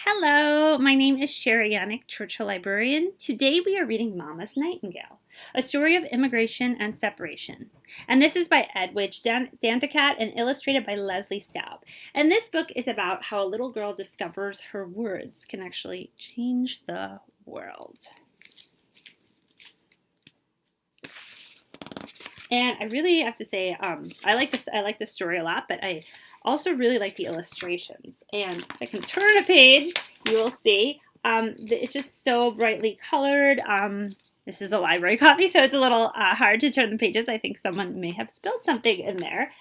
Hello, my name is Cherie Yanek, Churchill Librarian. Today we are reading Mama's Nightingale, a story of immigration and separation. And this is by Edwidge Danticat and illustrated by Leslie Staub. And this book is about how a little girl discovers her words can actually change the world. And I really have to say, I like this story a lot, but I also really like the illustrations. And if I can turn a page, you will see it's just so brightly colored. This is a library copy, so it's a little hard to turn the pages. I think someone may have spilled something in there.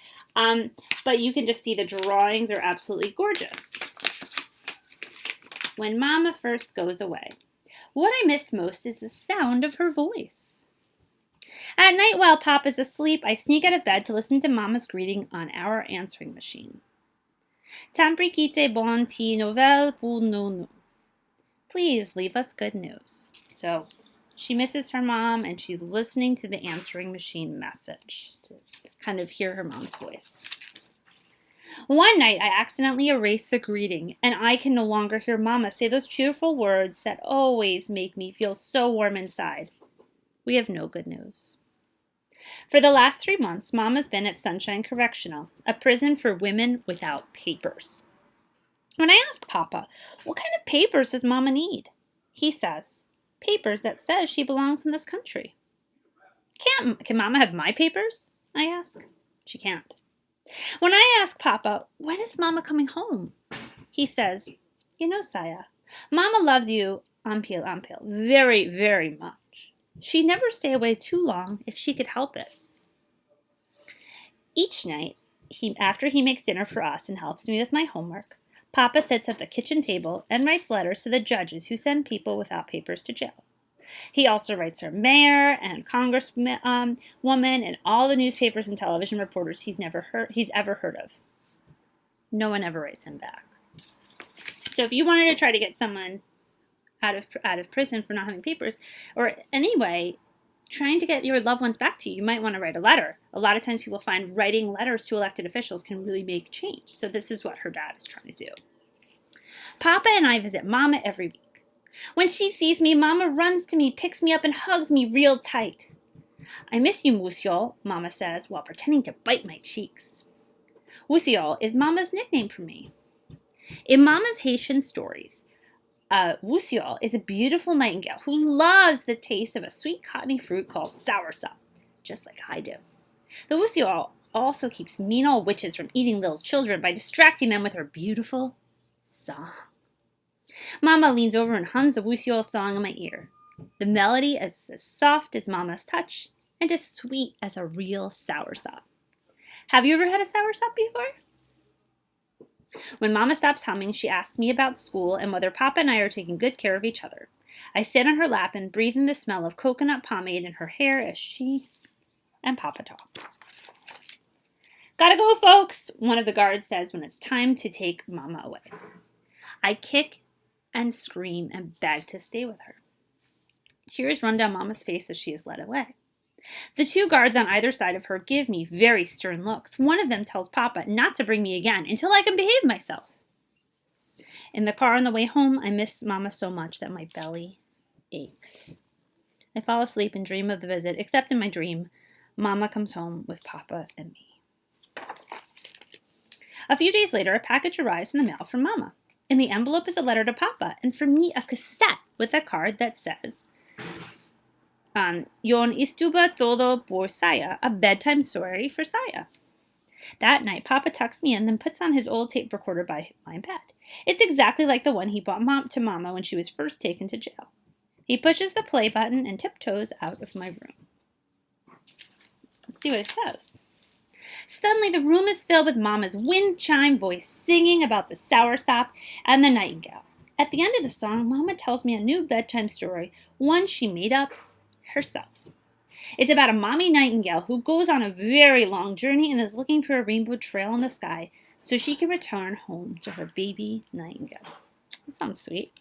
But you can just see the drawings are absolutely gorgeous. When Mama first goes away, what I missed most is the sound of her voice. At night while Papa's asleep, I sneak out of bed to listen to Mama's greeting on our answering machine. Tamprikite bon ti nouvelle pour nous. Please leave us good news. So she misses her mom and she's listening to the answering machine message to kind of hear her mom's voice. One night I accidentally erased the greeting and I can no longer hear Mama say those cheerful words that always make me feel so warm inside. We have no good news. For the last 3 months, Mama's been at Sunshine Correctional, a prison for women without papers. When I ask Papa, what kind of papers does Mama need? He says, papers that says she belongs in this country. Can Mama have my papers? I ask. She can't. When I ask Papa, when is Mama coming home? He says, you know, Saya, Mama loves you, ampil, very, very much. She'd never stay away too long if she could help it. Each night, after he makes dinner for us and helps me with my homework, Papa sits at the kitchen table and writes letters to the judges who send people without papers to jail. He also writes our mayor and congresswoman and all the newspapers and television reporters he's ever heard of. No one ever writes him back. So if you wanted to try to get someone out of prison for not having papers, or anyway, trying to get your loved ones back to you, you might want to write a letter. A lot of times people find writing letters to elected officials can really make change. So this is what her dad is trying to do. Papa and I visit Mama every week. When she sees me, Mama runs to me, picks me up, and hugs me real tight. I miss you, Musiol, Mama says, while pretending to bite my cheeks. Musiol is Mama's nickname for me. In Mama's Haitian stories, Wusiol is a beautiful nightingale who loves the taste of a sweet cottony fruit called soursop, just like I do. The Wusiol also keeps mean old witches from eating little children by distracting them with her beautiful song. Mama leans over and hums the Wusiol song in my ear. The melody is as soft as Mama's touch and as sweet as a real soursop. Have you ever had a soursop before? When Mama stops humming, she asks me about school and whether Papa and I are taking good care of each other. I sit on her lap and breathe in the smell of coconut pomade in her hair as she and Papa talk. Gotta go, folks, one of the guards says when it's time to take Mama away. I kick and scream and beg to stay with her. Tears run down Mama's face as she is led away. The 2 guards on either side of her give me very stern looks. One of them tells Papa not to bring me again until I can behave myself. In the car on the way home, I miss Mama so much that my belly aches. I fall asleep and dream of the visit, except in my dream, Mama comes home with Papa and me. A few days later, a package arrives in the mail from Mama. In the envelope is a letter to Papa, and for me, a cassette with a card that says, Yon istuba todo por Saya, a bedtime story for Saya. That night, Papa tucks me in, then puts on his old tape recorder by my bed. It's exactly like the one he bought to Mama when she was first taken to jail. He pushes the play button and tiptoes out of my room. Let's see what it says. Suddenly, the room is filled with Mama's wind chime voice singing about the soursop and the nightingale. At the end of the song, Mama tells me a new bedtime story, one she made up herself. It's about a mommy nightingale who goes on a very long journey and is looking for a rainbow trail in the sky so she can return home to her baby nightingale. That sounds sweet.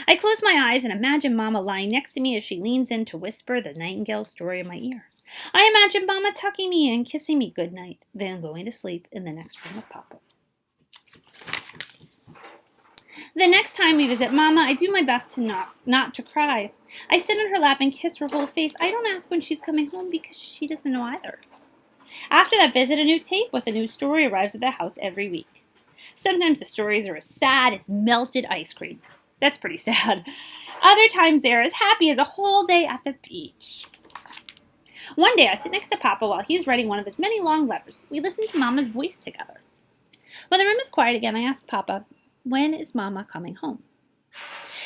I close my eyes and imagine Mama lying next to me as she leans in to whisper the nightingale story in my ear. I imagine Mama tucking me in, kissing me goodnight, then going to sleep in the next room with Papa. The next time we visit Mama, I do my best to not to cry. I sit on her lap and kiss her whole face. I don't ask when she's coming home because she doesn't know either. After that visit, a new tape with a new story arrives at the house every week. Sometimes the stories are as sad as melted ice cream. That's pretty sad. Other times they are as happy as a whole day at the beach. One day I sit next to Papa while he is writing one of his many long letters. We listen to Mama's voice together. When the room is quiet again, I ask Papa, when is Mama coming home?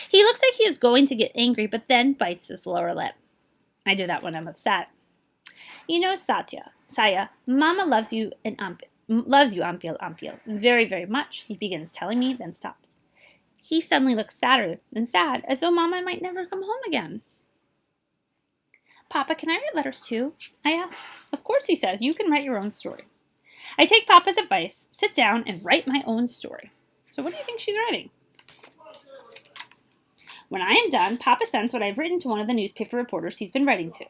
He looks like he is going to get angry, but then bites his lower lip. I do that when I'm upset. You know, Saya, Mama loves you Ampil, very, very much, he begins telling me, then stops. He suddenly looks sadder than sad, as though Mama might never come home again. Papa, can I write letters too? I ask. Of course, he says. You can write your own story. I take Papa's advice, sit down, and write my own story. So what do you think she's writing? When I am done, Papa sends what I've written to one of the newspaper reporters he's been writing to.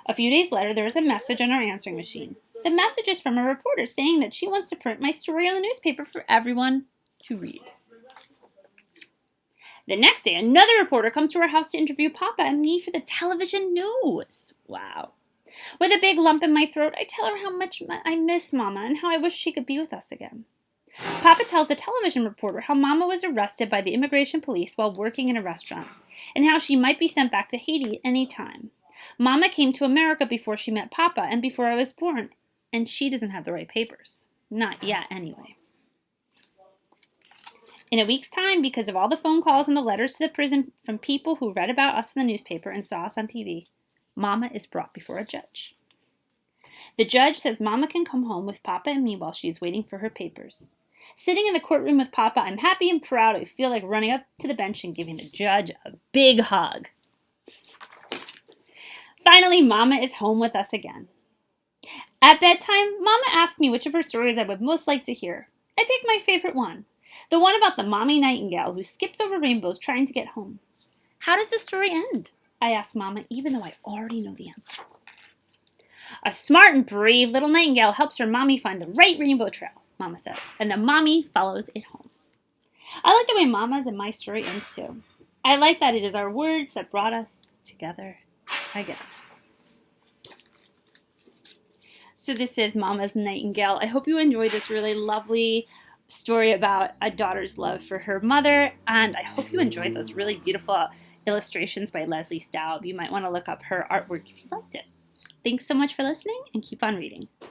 A few days later, there is a message on our answering machine. The message is from a reporter saying that she wants to print my story on the newspaper for everyone to read. The next day, another reporter comes to our house to interview Papa and me for the television news. Wow. With a big lump in my throat, I tell her how much I miss Mama and how I wish she could be with us again. Papa tells the television reporter how Mama was arrested by the immigration police while working in a restaurant and how she might be sent back to Haiti any time. Mama came to America before she met Papa and before I was born, and she doesn't have the right papers. Not yet, anyway. In a week's time, because of all the phone calls and the letters to the prison from people who read about us in the newspaper and saw us on TV, Mama is brought before a judge. The judge says Mama can come home with Papa and me while she is waiting for her papers. Sitting in the courtroom with Papa, I'm happy and proud. I feel like running up to the bench and giving the judge a big hug. Finally, Mama is home with us again. At bedtime, Mama asked me which of her stories I would most like to hear. I picked my favorite one. The one about the mommy nightingale who skips over rainbows trying to get home. How does the story end? I asked Mama, even though I already know the answer. A smart and brave little nightingale helps her mommy find the right rainbow trail, Mama says, and the mommy follows it home. I like the way Mama's and my story ends too. I like that it is our words that brought us together again. So this is Mama's Nightingale. I hope you enjoyed this really lovely story about a daughter's love for her mother, and I hope you enjoyed those really beautiful illustrations by Leslie Staub. You might want to look up her artwork if you liked it. Thanks so much for listening, and keep on reading.